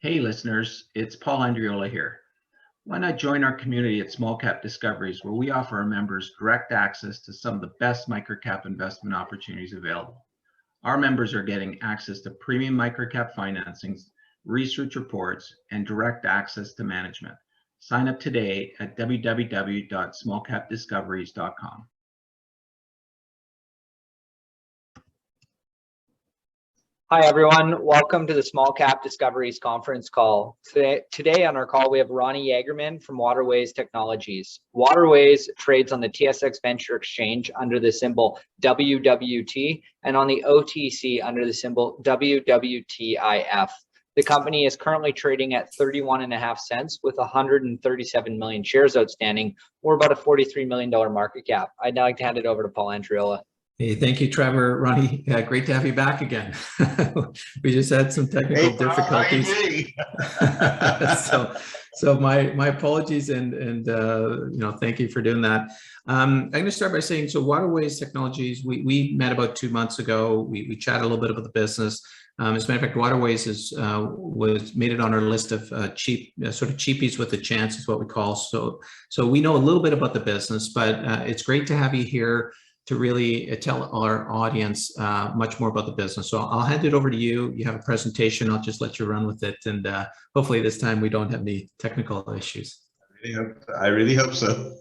Hey listeners, it's Paul Andriola here. Why not join our community at Small Cap Discoveries, where we offer our members direct access to some of the best microcap investment opportunities available. Our members are getting access to premium microcap financings, research reports, and direct access to management. Sign up today at www.smallcapdiscoveries.com. Hi, everyone. Welcome to the Small Cap Discoveries conference call. Today on our call, we have Ronnie Jaegermann from Waterways Technologies. Waterways trades on the TSX Venture Exchange under the symbol WWT and on the OTC under the symbol WWTIF. The company is currently trading at 31.5 cents with 137 million shares outstanding, or about a $43 million market cap. I'd now like to hand it over to Paul Andriola. Hey, thank you, Trevor. Ronnie, great to have you back again. We just had some technical difficulties. so my apologies, and thank you for doing that. I'm going to start by saying, so Waterways Technologies, we met about 2 months ago. We chatted a little bit about the business. As a matter of fact, Waterways was made it on our list of sort of cheapies with a chance is what we call. So we know a little bit about the business, but it's great to have you here to really tell our audience much more about the business. So I'll hand it over to you. You have a presentation. I'll just let you run with it. And hopefully this time we don't have any technical issues. I really hope so.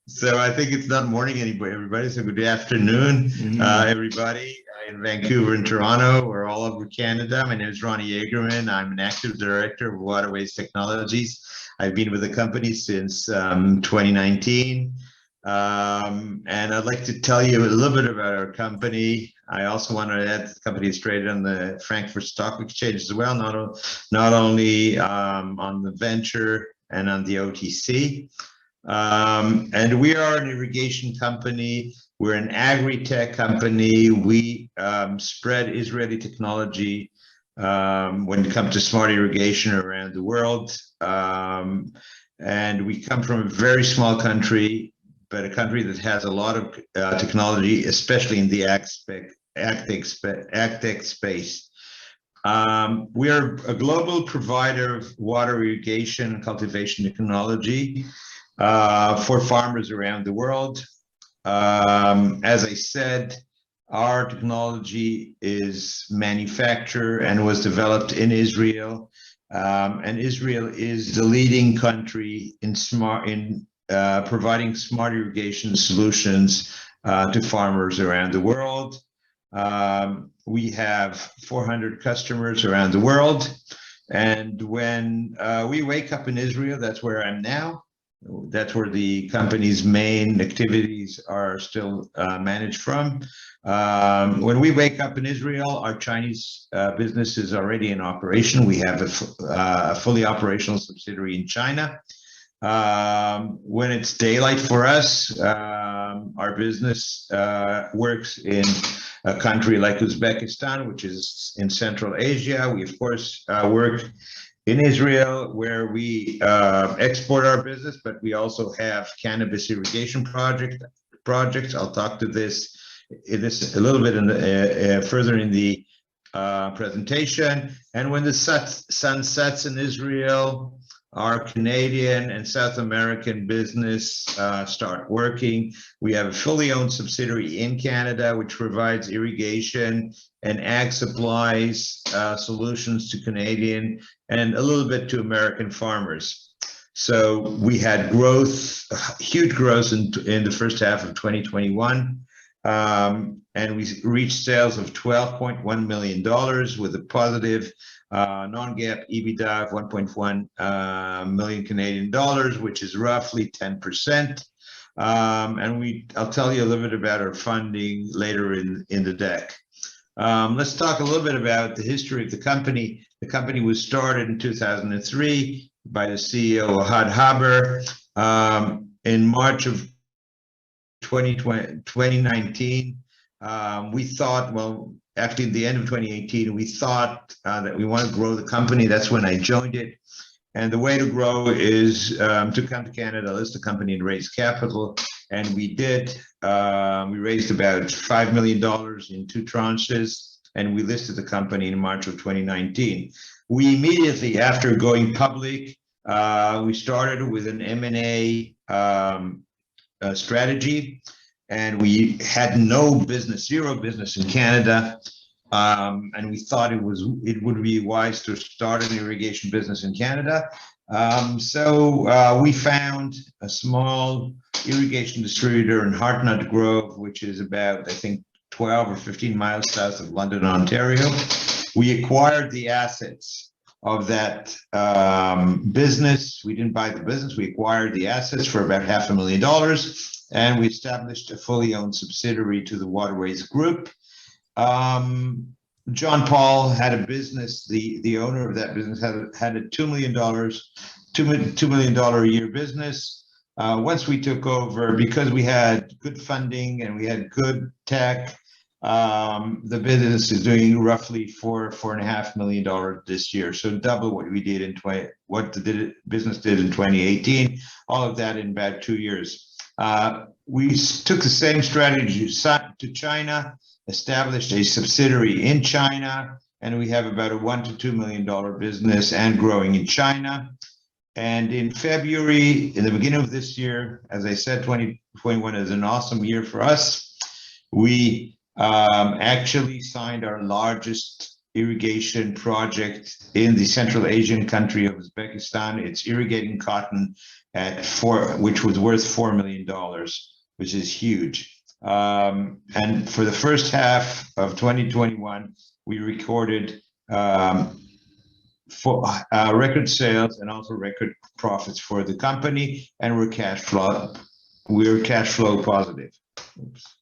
So I think it's not morning anymore, everybody. So good afternoon, everybody in Vancouver and Toronto or all over Canada. My name is Ronnie Jaegermann. I'm an active director of Waterways Technologies. I've been with the company since 2019. And I'd like to tell you a little bit about our company. I also want to add the company is traded on the Frankfurt Stock Exchange as well, not only on the venture and on the OTC. And we are an irrigation company. We're an agri-tech company. We spread Israeli technology when it comes to smart irrigation around the world. And we come from a very small country, but a country that has a lot of technology, especially in the ag tech space. We are a global provider of water irrigation and cultivation technology for farmers around the world. As I said, our technology is manufactured and was developed in Israel, and Israel is the leading country in providing smart irrigation solutions to farmers around the world. We have 400 customers around the world. And when we wake up in Israel, that's where I'm now. That's where the company's main activities are still managed from. When we wake up in Israel, our Chinese business is already in operation. We have a fully operational subsidiary in China. When it's daylight for us, our business works in a country like Uzbekistan, which is in Central Asia. We, of course, work in Israel, where we export our business, but we also have cannabis irrigation projects. I'll talk to this a little bit further in the presentation. And when the sun sets in Israel, our Canadian and South American business start working. We have a fully owned subsidiary in Canada, which provides irrigation and ag supplies solutions to Canadian and a little bit to American farmers. So we had growth, huge growth in the first half of 2021. And we reached sales of $12.1 million with a positive non-GAAP EBITDA of 1.1 million Canadian dollars, which is roughly 10%. And I'll tell you a little bit about our funding later in the deck. Let's talk a little bit about the history of the company. The company was started in 2003 by the CEO, Ohad Haber. In March of 2019, we thought, well, actually at the end of 2018, we thought that we want to grow the company. That's when I joined it. And the way to grow is to come to Canada, list the company and raise capital. And we did. We raised about $5 million in 2 tranches. and we listed the company in March of 2019. We immediately, after going public, we started with an M&A strategy, and we had no business, zero business in Canada. And we thought it would be wise to start an irrigation business in Canada. So we found a small irrigation distributor in Hartnett Grove, which is about, I think, 12 or 15 miles south of London, Ontario. We acquired the assets of that business. We didn't buy the business, we acquired the assets for about $500,000, and we established a fully owned subsidiary to the Waterways Group. John Paul had a business, the owner of that business had a $2 million a year business. Once we took over, because we had good funding and we had good tech, the business is doing roughly $4.5 million this year. So double what we did what the business did in 2018, all of that in about 2 years. We took the same strategy to China, established a subsidiary in China, and we have about a $1 to $2 million business and growing in China. And in February, in the beginning of this year, as I said, 2021 is an awesome year for us. We actually signed our largest irrigation project in the Central Asian country of Uzbekistan. It's irrigating cotton which was worth $4 million, which is huge. And for the first half of 2021, we recorded record sales and also record profits for the company, and we're cash flow positive. Oops.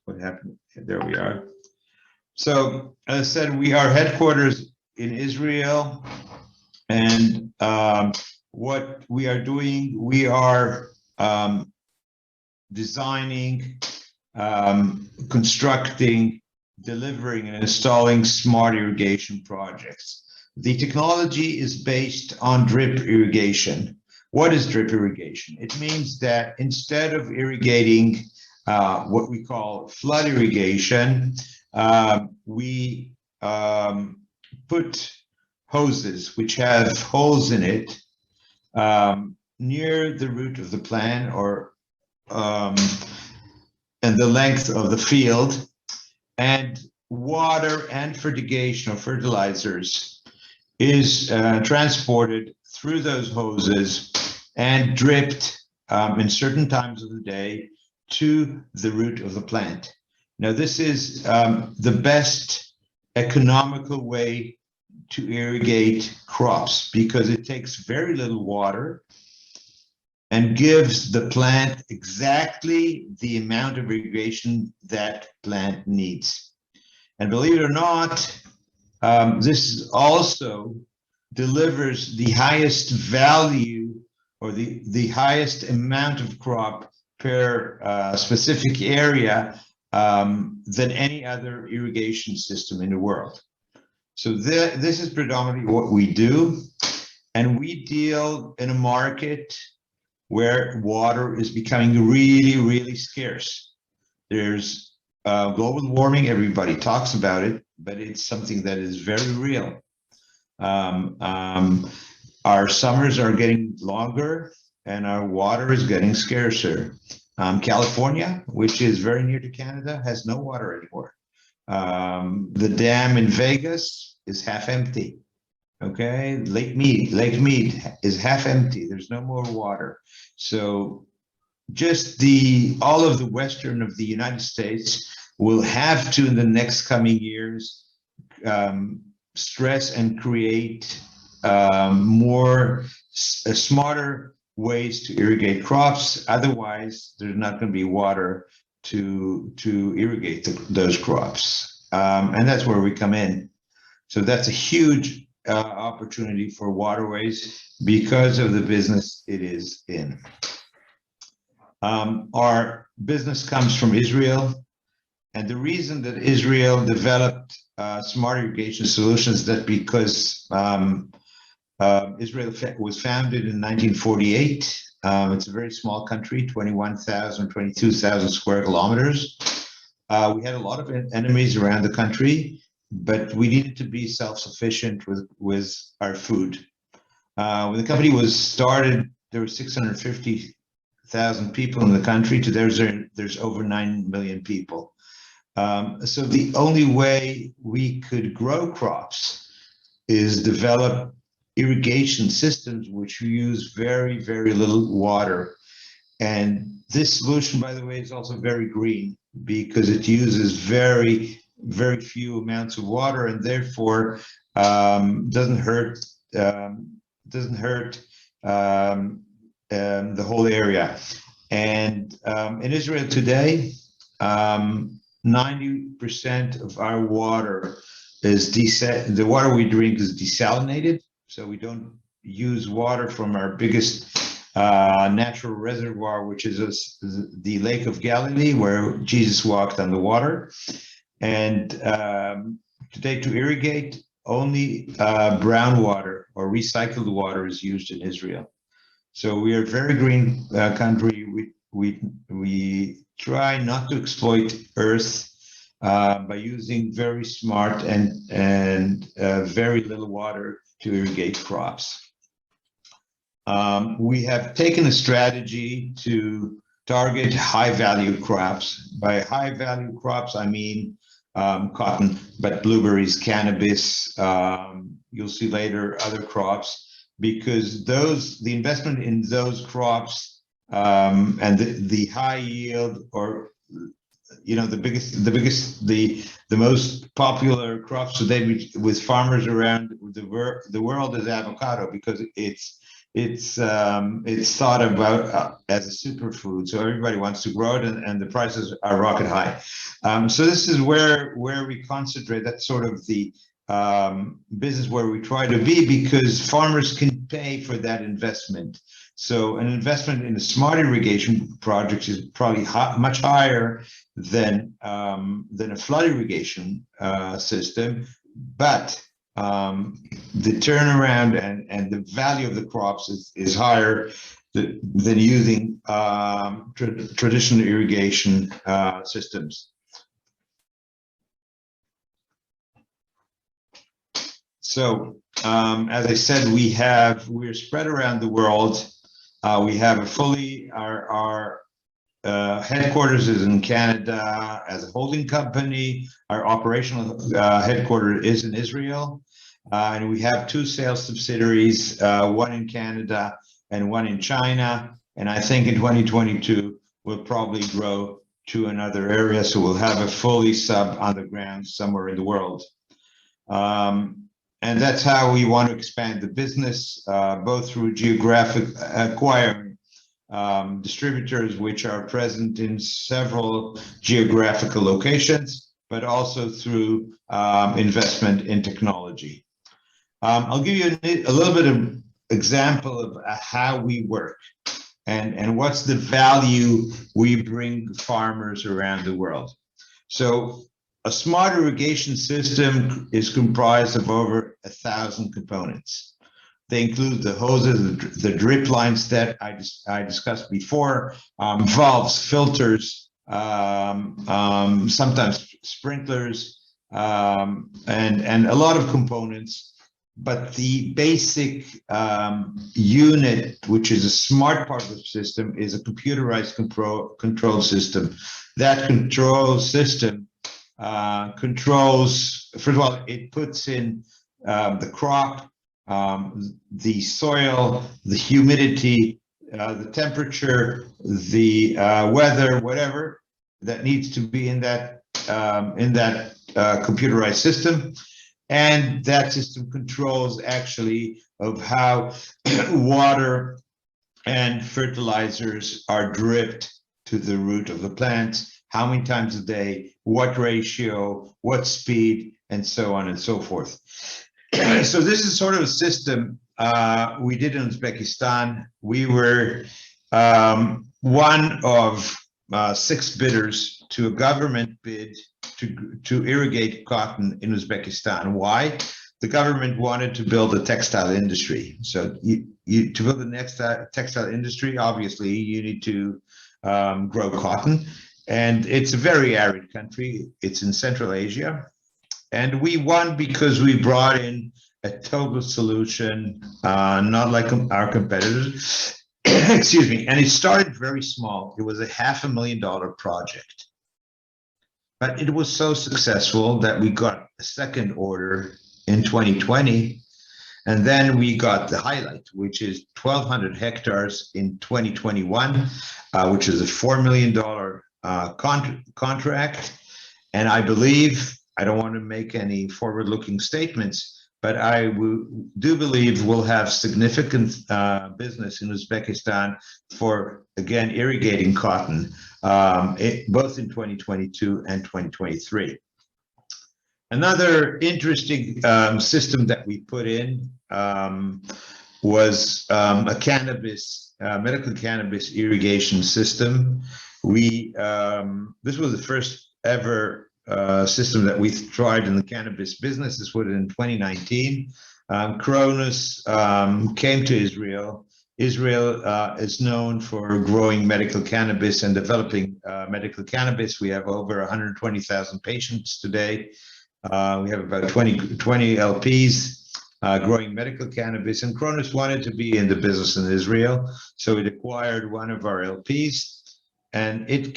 What happened? There we are. So as I said, we are headquarters in Israel, and what we are doing, we are designing, constructing, delivering, and installing smart irrigation projects. The technology is based on drip irrigation. What is drip irrigation? It means that instead of irrigating what we call flood irrigation, we put hoses which have holes in it near the root of the plant or and the length of the field, and water and fertigation or fertilizers is transported through those hoses and dripped in certain times of the day to the root of the plant. Now, this is the best economical way to irrigate crops because it takes very little water and gives the plant exactly the amount of irrigation that plant needs. And believe it or not, this also delivers the highest value or the highest amount of crop per specific area than any other irrigation system in the world. So this is predominantly what we do, and we deal in a market where water is becoming really, really scarce. There's global warming, everybody talks about it, but it's something that is very real. Our summers are getting longer and our water is getting scarcer. California, which is very near to Canada, has no water anymore. The dam in Vegas is half empty. Okay, Lake Mead is half empty. There's no more water. So just all of the western of the United States will have to, in the next coming years, stress and create smarter ways to irrigate crops. Otherwise, there's not going to be water to irrigate those crops. And that's where we come in. So that's a huge opportunity for Waterways because of the business it is in. Our business comes from Israel, and the reason that Israel developed smart irrigation solutions is that because Israel was founded in 1948. It's a very small country, 22,000 square kilometers. We had a lot of enemies around the country, but we needed to be self-sufficient with our food. When the company was started, there were 650,000 people in the country. Today, there's over 9 million people. So the only way we could grow crops is develop irrigation systems which use very, very little water. And this solution, by the way, is also very green because it uses very, very few amounts of water and therefore doesn't hurt the whole area. And in Israel today, 90% of our water is the water we drink is desalinated, so we don't use water from our biggest natural reservoir, which is the Lake of Galilee, where Jesus walked on the water. And today, to irrigate, only brown water or recycled water is used in Israel. So we are a very green country. We try not to exploit earth by using very smart and very little water to irrigate crops. We have taken a strategy to target high-value crops. By high-value crops, I mean cotton, but blueberries, cannabis, you'll see later other crops, because the investment in those crops and the high yield, or the most popular crops today with farmers around the world is avocado, because it's thought about as a superfood, so everybody wants to grow it, and the prices are rocket high. So this is where we concentrate. That's sort of the business where we try to be, because farmers can pay for that investment. So an investment in a smart irrigation project is probably much higher than a flood irrigation system, but the turnaround and the value of the crops is higher than using traditional irrigation systems. So, as I said, we're spread around the world. We have our headquarters is in Canada as a holding company. Our operational headquarters is in Israel. And we have 2 sales subsidiaries, one in Canada and one in China. And I think in 2022, we'll probably grow to another area. So we'll have a fully sub on the ground somewhere in the world. And that's how we want to expand the business, both through geographic acquiring distributors, which are present in several geographical locations, but also through investment in technology. I'll give you a little bit of example of how we work and what's the value we bring farmers around the world. So a smart irrigation system is comprised of over 1,000 components. They include the hoses, the drip lines that I discussed before, valves, filters, sometimes sprinklers, and a lot of components. But the basic unit, which is a smart part of the system, is a computerized control system. That control system controls, first of all, it puts in the crop, the soil, the humidity, the temperature, the weather, whatever that needs to be in that computerized system. And that system controls actually of how water and fertilizers are dripped to the root of the plant, how many times a day, what ratio, what speed, and so on and so forth. So this is sort of a system we did in Uzbekistan. We were one of 6 bidders to a government bid to irrigate cotton in Uzbekistan. Why? The government wanted to build a textile industry. So to build the next textile industry, obviously you need to grow cotton. And it's a very arid country. It's in Central Asia. And we won because we brought in a total solution, not like our competitors. Excuse me. And it started very small. It was a $500,000 project. But it was so successful that we got a second order in 2020. And then we got the highlight, which is 1,200 hectares in 2021, which is a $4 million contract. And I believe, I don't want to make any forward-looking statements, but I do believe we'll have significant business in Uzbekistan for, again, irrigating cotton, both in 2022 and 2023. Another interesting system that we put in was a medical cannabis irrigation system. This was the first ever system that we tried in the cannabis business. This was in 2019. Cronus came to Israel. Israel is known for growing medical cannabis and developing medical cannabis. We have over 120,000 patients today. We have about 20 LPs growing medical cannabis, and Cronus wanted to be in the business in Israel, so it acquired one of our LPs, and it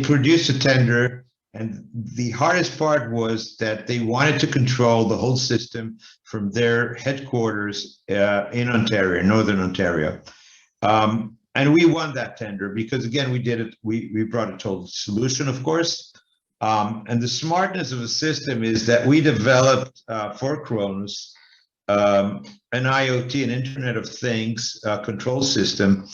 produced a tender. And the hardest part was that they wanted to control the whole system from their headquarters in Ontario, Northern Ontario. And we won that tender because, again, we did it. We brought a total solution, of course. And the smartness of the system is that we developed for Cronus an IoT, an Internet of Things control system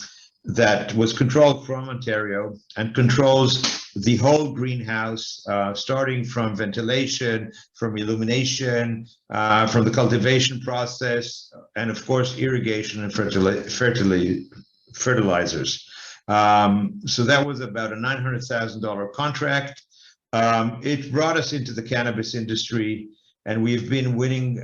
that was controlled from Ontario and controls the whole greenhouse, starting from ventilation, from illumination, from the cultivation process, and of course, irrigation and fertilizers. So that was about a $900,000 contract. It brought us into the cannabis industry, and we've been winning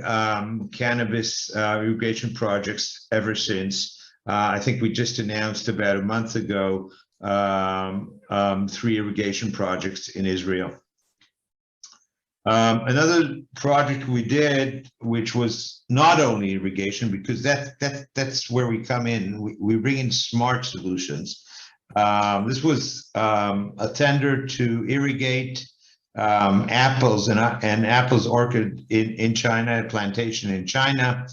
cannabis irrigation projects ever since. I think we just announced about a month ago 3 irrigation projects in Israel. Another project we did, which was not only irrigation, because that's where we come in. We bring in smart solutions. This was a tender to irrigate apples and apples orchard in China, a plantation in China.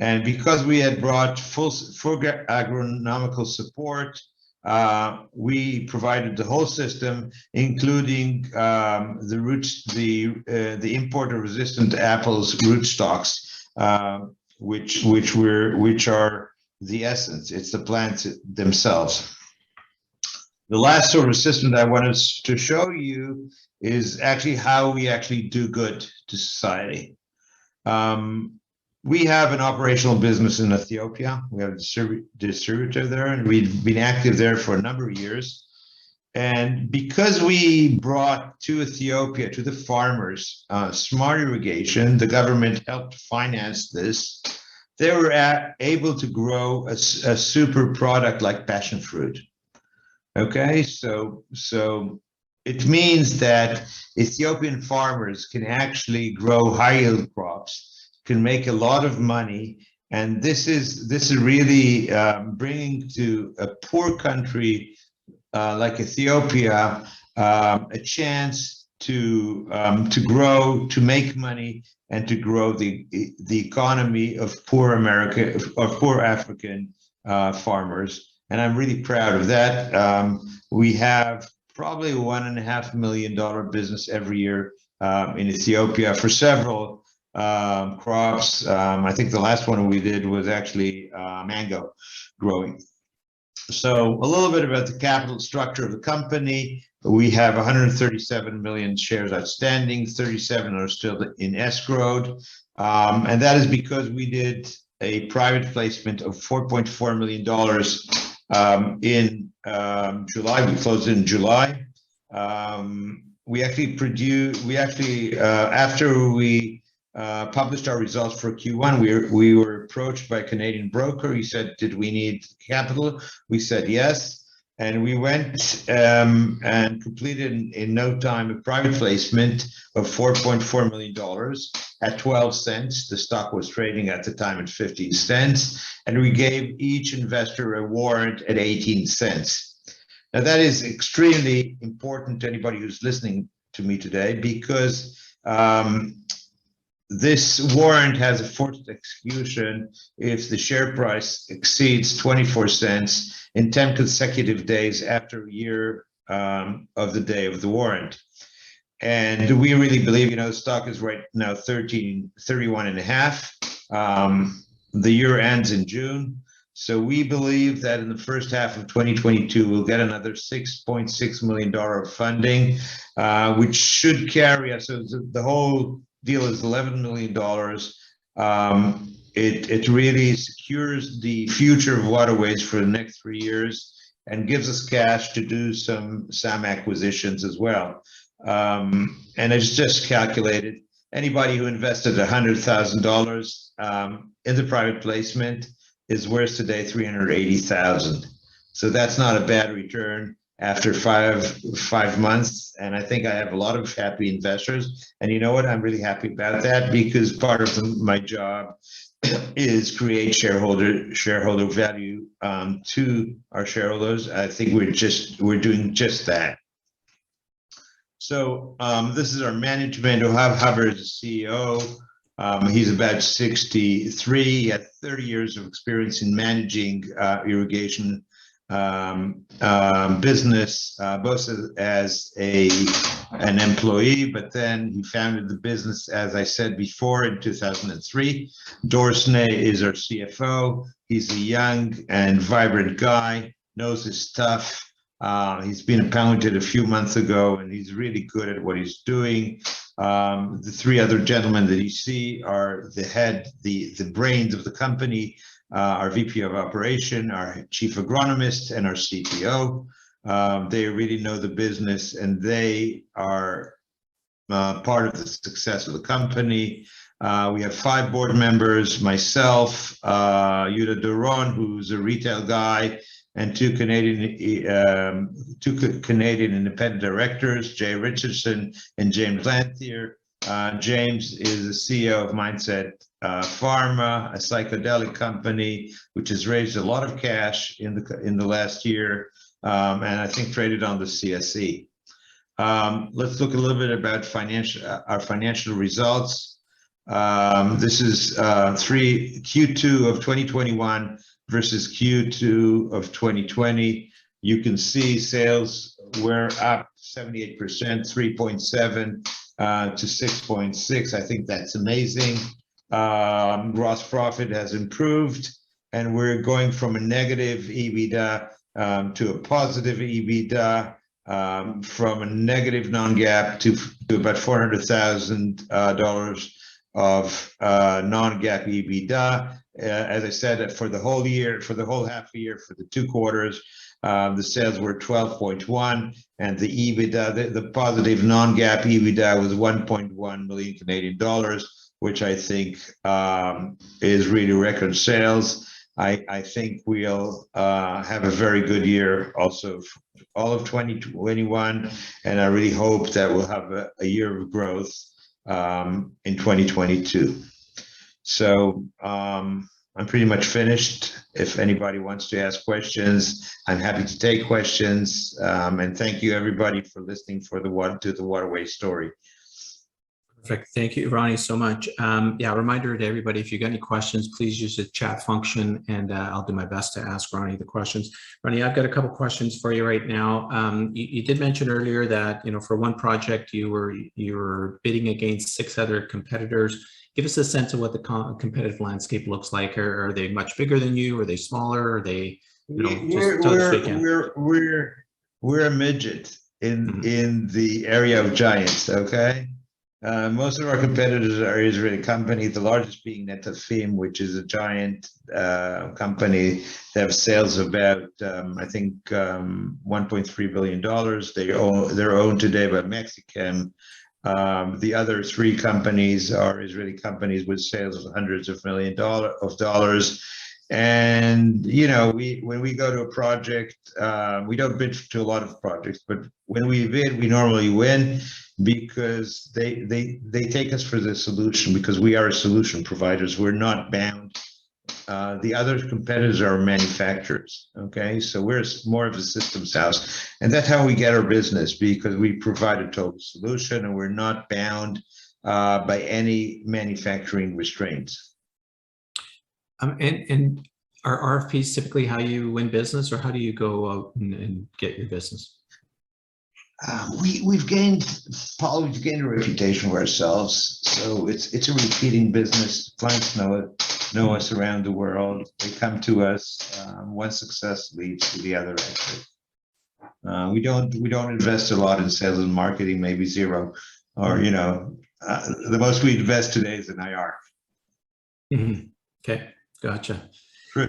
And because we had brought full agronomical support, we provided the whole system, including the import of resistant apples rootstocks, which are the essence. It's the plants themselves. The last sort of system that I wanted to show you is actually how we actually do good to society. We have an operational business in Ethiopia. We have a distributor there, and we've been active there for a number of years. And because we brought to Ethiopia, to the farmers, smart irrigation, the government helped finance this. They were able to grow a super product like passion fruit. Okay, so it means that Ethiopian farmers can actually grow high yield crops, can make a lot of money, and this is really bringing to a poor country like Ethiopia a chance to grow, to make money, and to grow the economy of poor African farmers. And I'm really proud of that. We have probably $1.5 million business every year in Ethiopia for several crops. I think the last one we did was actually mango growing. So a little bit about the capital structure of the company. We have 137 million shares outstanding, 37 are still in escrowed. And that is because we did a private placement of $4.4 million in July. We closed in July. After we published our results for Q1, we were approached by a Canadian broker. He said, did we need capital? We said yes. And we went and completed in no time a private placement of $4.4 million at 12 cents. The stock was trading at the time at 15 cents. And we gave each investor a warrant at 18 cents. Now, that is extremely important to anybody who's listening to me today, because this warrant has a forced execution if the share price exceeds 24 cents in 10 consecutive days after a year of the day of the warrant. And we really believe, the stock is right now 31 and a half. The year ends in June. So we believe that in the first half of 2022, we'll get another $6.6 million of funding, which should carry us. So the whole deal is $11 million. It really secures the future of waterways for the next 3 years and gives us cash to do some acquisitions as well. And it's just calculated. Anybody who invested $100,000 in the private placement is worth today $380,000. So that's not a bad return after five months. And I think I have a lot of happy investors. And you know what? I'm really happy about that, because part of my job is create shareholder value to our shareholders. I think we're doing just that. So this is our management. Ohav Haber is the CEO. He's about 63. He had 30 years of experience in managing irrigation business, both as an employee, but then he founded the business, as I said before, in 2003. Dorsney is our CFO. He's a young and vibrant guy, knows his stuff. He's been appointed a few months ago, and he's really good at what he's doing. The three other gentlemen that you see are the brains of the company, our VP of Operation, our Chief Agronomist, and our CPO. They really know the business, and they are part of the success of the company. We have 5 board members, myself, Yuda Duron, who's a retail guy, and 2 Canadian independent directors, Jay Richardson and James Lanthier. James is the CEO of Mindset Pharma, a psychedelic company which has raised a lot of cash in the last year, and I think traded on the CSE. Let's look a little bit about our financial results. This is Q2 of 2021 versus Q2 of 2020. You can see sales were up 78%, 3.7 to 6.6. I think that's amazing. Gross profit has improved, and we're going from a negative EBITDA to a positive EBITDA, from a negative non-GAAP to about $400,000 of non-GAAP EBITDA. As I said, for the whole year, for the whole half a year, for the 2 quarters, the sales were 12.1, and the EBITDA, the positive non-GAAP EBITDA, was 1.1 million Canadian dollars, which I think is really record sales. I think we'll have a very good year also for all of 2021, and I really hope that we'll have a year of growth in 2022. So I'm pretty much finished. If anybody wants to ask questions, I'm happy to take questions. And thank you everybody for listening to the Waterway story. Perfect. Thank you, Ronnie, so much. Yeah, reminder to everybody, if you got any questions, please use the chat function, and I'll do my best to ask Ronnie the questions. Ronnie, I've got a couple questions for you right now. You did mention earlier that, for one project you were bidding against 6 other competitors. Give us a sense of what the competitive landscape looks like. Are they much bigger than you? Are they smaller? Are they, we're a midget in the area of giants. Okay. Most of our competitors are Israeli companies, the largest being Netafim, which is a giant company. They have sales of about, I think, $1.3 billion. They're owned today by Mexichem. The other 3 companies are Israeli companies with sales of hundreds of millions of dollars. And when we go to a project, we don't bid to a lot of projects, but when we bid, we normally win because they take us for the solution, because we are solution providers. We're not bound. The other competitors are manufacturers. Okay, so we're more of a systems house, and that's how we get our business, because we provide a total solution and we're not bound by any manufacturing restraints. And are RFPs typically how you win business, or how do you go out and get your business? We've gained a reputation for ourselves, so it's a repeating business. Clients know us around the world. They come to us. One success leads to the other exit. We don't invest a lot in sales and marketing, maybe zero, or the most we invest today is in IR. Mm-hmm. Okay, gotcha. True.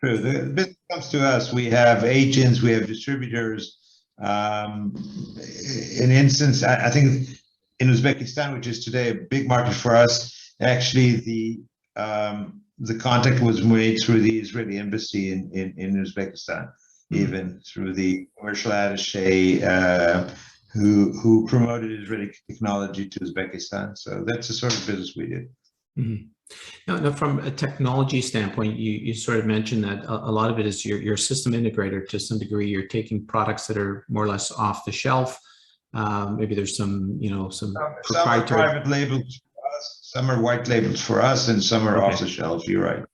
True. The business comes to us. We have agents. We have distributors. In instance, I think in Uzbekistan, which is today a big market for us, actually the contact was made through the Israeli embassy in Uzbekistan, even through the commercial attaché who promoted Israeli technology to Uzbekistan. So that's the sort of business we did. Mm-hmm. Now, from a technology standpoint, you sort of mentioned that a lot of it is your system integrator to some degree. You're taking products that are more or less off the shelf. Maybe there's some proprietary. Some are private labels for us, some are white labels for us, and some are off the shelf. You're right.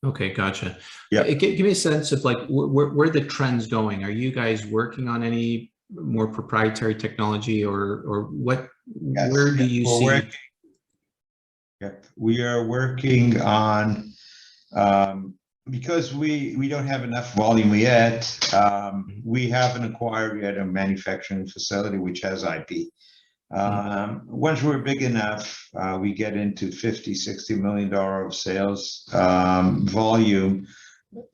Okay, gotcha. Yeah. Give me a sense of like where the trend's going. Are you guys working on any more proprietary technology, or what? Yes, where do you see? We are working on, because we don't have enough volume yet, we haven't acquired yet a manufacturing facility which has IP. Once we're big enough, we get into $50–60 million of sales volume,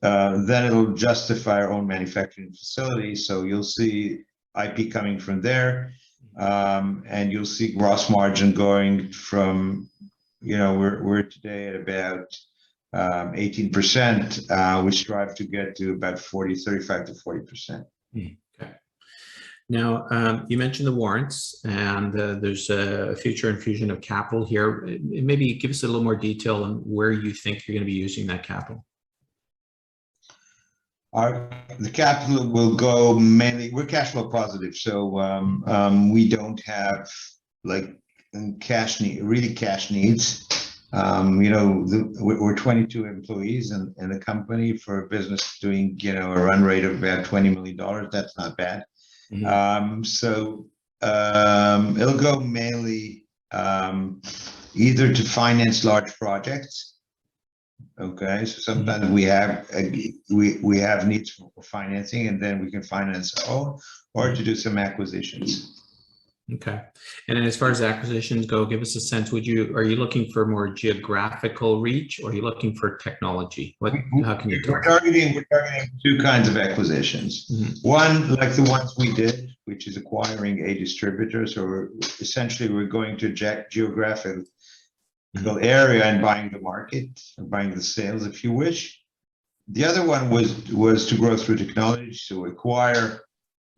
then it'll justify our own manufacturing facility. So you'll see IP coming from there, and you'll see gross margin going from, we're today at about 18%. We strive to get to about 35 to 40%. Okay. Now, you mentioned the warrants, and there's a future infusion of capital here. Maybe give us a little more detail on where you think you're going to be using that capital. The capital will go mainly, we're cash flow positive, so we don't have cash needs. We're 22 employees in the company for a business doing a run rate of about $20 million. That's not bad. Mm-hmm. So it'll go mainly either to finance large projects. Okay, so sometimes we have needs for financing, and then we can finance all, or to do some acquisitions. Okay, and then as far as acquisitions go, give us a sense. Are you looking for more geographical reach, or are you looking for technology? How can you tell? We're targeting two kinds of acquisitions. Mm-hmm. One, like the ones we did, which is acquiring a distributor. So essentially we're going to geographical area and buying the market, or buying the sales, if you wish. The other one was to grow through technology, so acquire,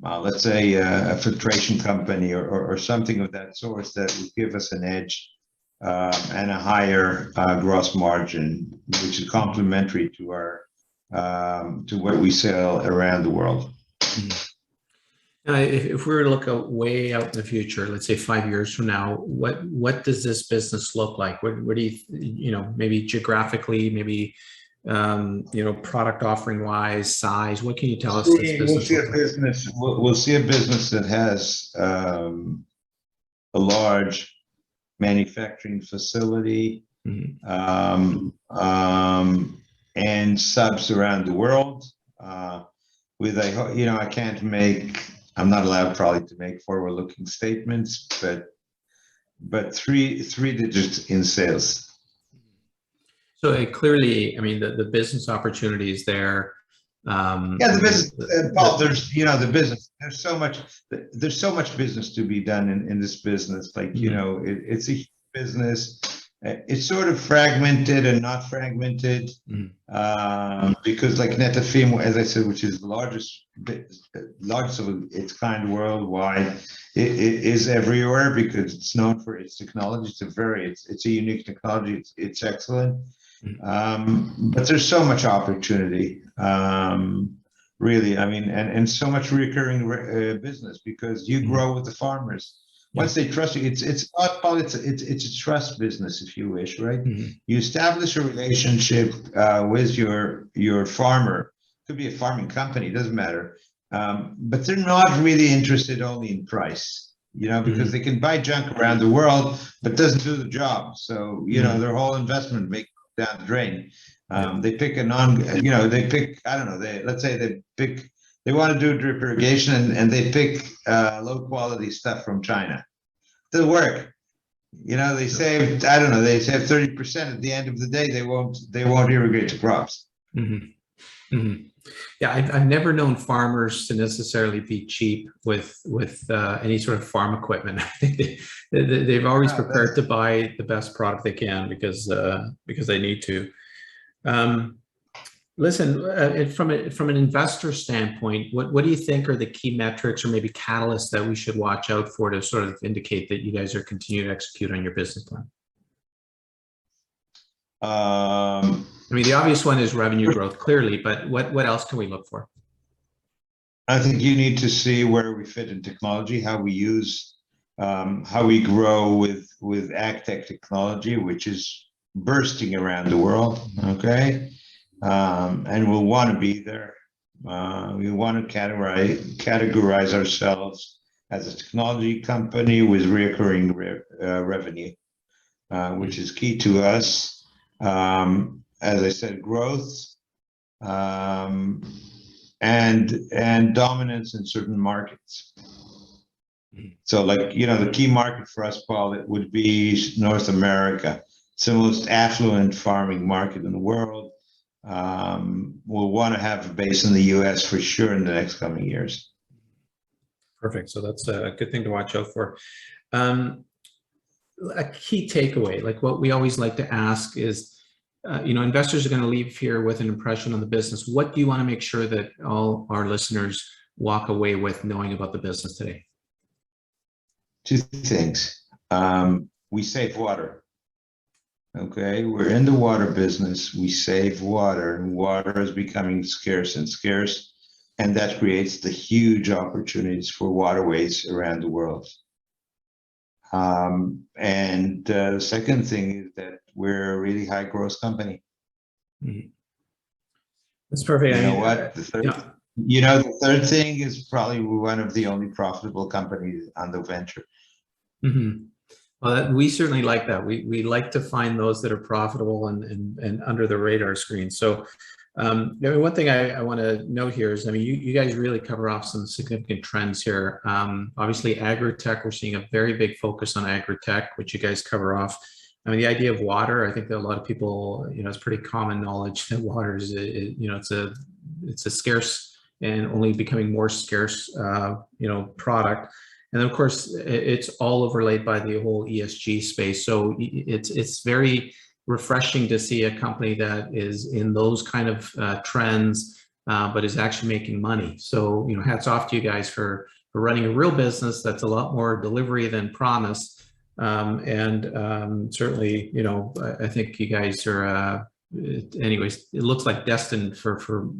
let's say, a filtration company or something of that sort that would give us an edge and a higher gross margin, which is complementary to our to what we sell around the world. Mm-hmm. If we were to look way out in the future, let's say 5 years from now, what does this business look like? What do you maybe geographically, maybe product offering wise, size? What can you tell us? We'll see a business that has a large manufacturing facility, mm-hmm. And subs around the world. With I'm not allowed probably to make forward-looking statements, but three digits in sales. So clearly, I mean, the business opportunity is there. The business, Paul. The business. There's so much business to be done in this business. Like, mm-hmm. It's a business. it's sort of fragmented and not fragmented, because like Netafim, as I said, which is the largest of its kind worldwide, it is everywhere because it's known for its technology. It's a unique technology. It's excellent. But there's so much opportunity, really. I mean, and so much recurring business because you grow with the farmers. Once they trust you, it's not it's a trust business, if you wish, right? You establish a relationship with your farmer. Could be a farming company, doesn't matter. But they're not really interested only in price, because they can buy junk around the world, but doesn't do the job. So their whole investment makes down the drain. They pick I don't know, let's say they want to do drip irrigation and they pick low quality stuff from China. Doesn't work. They save, I don't know, they save 30%. At the end of the day, they won't irrigate the crops. Yeah, I've never known farmers to necessarily be cheap with any sort of farm equipment. They've always prepared to buy the best product they can because they need to. Listen, from an investor standpoint, what do you think are the key metrics or maybe catalysts that we should watch out for to sort of indicate that you guys are continuing to execute on your business plan? I mean, the obvious one is revenue growth, clearly, but what else can we look for? I think you need to see where we fit in technology, how we grow with AgTech technology, which is bursting around the world. Okay. And we'll want to be there. We want to categorize ourselves as a technology company with recurring revenue, which is key to us. As I said, growth and dominance in certain markets. So, like the key market for us, Paul, it would be North America. It's the most affluent farming market in the world. We'll want to have a base in the US for sure in the next coming years. Perfect. So that's a good thing to watch out for. A key takeaway, like what we always like to ask is, investors are going to leave here with an impression on the business. What do you want to make sure that all our listeners walk away with knowing about the business today? Two things. We save water. Okay, we're in the water business. We save water, and water is becoming scarce and scarce, and that creates the huge opportunities for waterways around the world. And the second thing is that we're a really high growth company. That's perfect. You know what? The third thing is probably we're one of the only profitable companies on the venture. Well, we certainly like that. We like to find those that are profitable and under the radar screen. So one thing I want to note here is, you guys really cover off some significant trends here. Obviously, agri-tech, we're seeing a very big focus on agri-tech, which you guys cover off. The idea of water, I think that a lot of people, it's pretty common knowledge that water is, it's a scarce and only becoming more scarce, product. And of course, it's all overlaid by the whole ESG space. So it's very refreshing to see a company that is in those kind of trends, but is actually making money. So, hats off to you guys for running a real business that's a lot more delivery than promise. Certainly, I think you guys are, anyways, it looks like destined for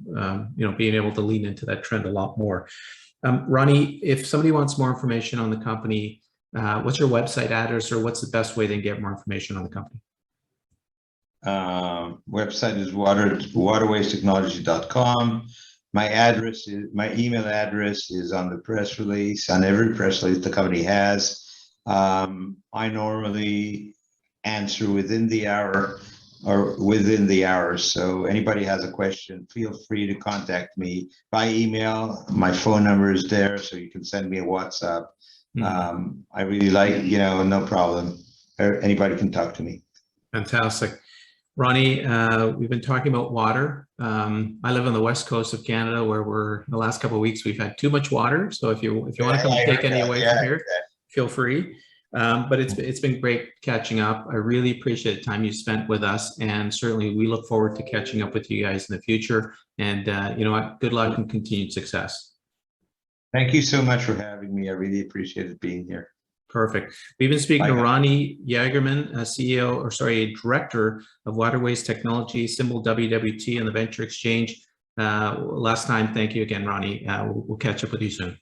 being able to lean into that trend a lot more. Ronnie, if somebody wants more information on the company, what's your website address, or what's the best way they can get more information on the company? Website is waterwaystechnology.com. My email address is on the press release, on every press release the company has. I normally answer within the hour. So anybody has a question, feel free to contact me by email. My phone number is there, so you can send me a WhatsApp. I really like, no problem. Anybody can talk to me. Fantastic. Ronnie, we've been talking about water. I live on the west coast of Canada, where the last couple of weeks we've had too much water. So if you want to come take any away from here, feel free. But it's been great catching up. I really appreciate the time you spent with us, and certainly we look forward to catching up with you guys in the future. And you know what? Good luck and continued success. Thank you so much for having me. I really appreciated being here. Perfect. We've been speaking Bye, to guys. Ronnie Jaegermann, Director of Waterways Technology, symbol WWT on the Venture Exchange. Last time, thank you again, Ronnie. We'll catch up with you soon.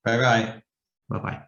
Bye-bye. Bye-bye.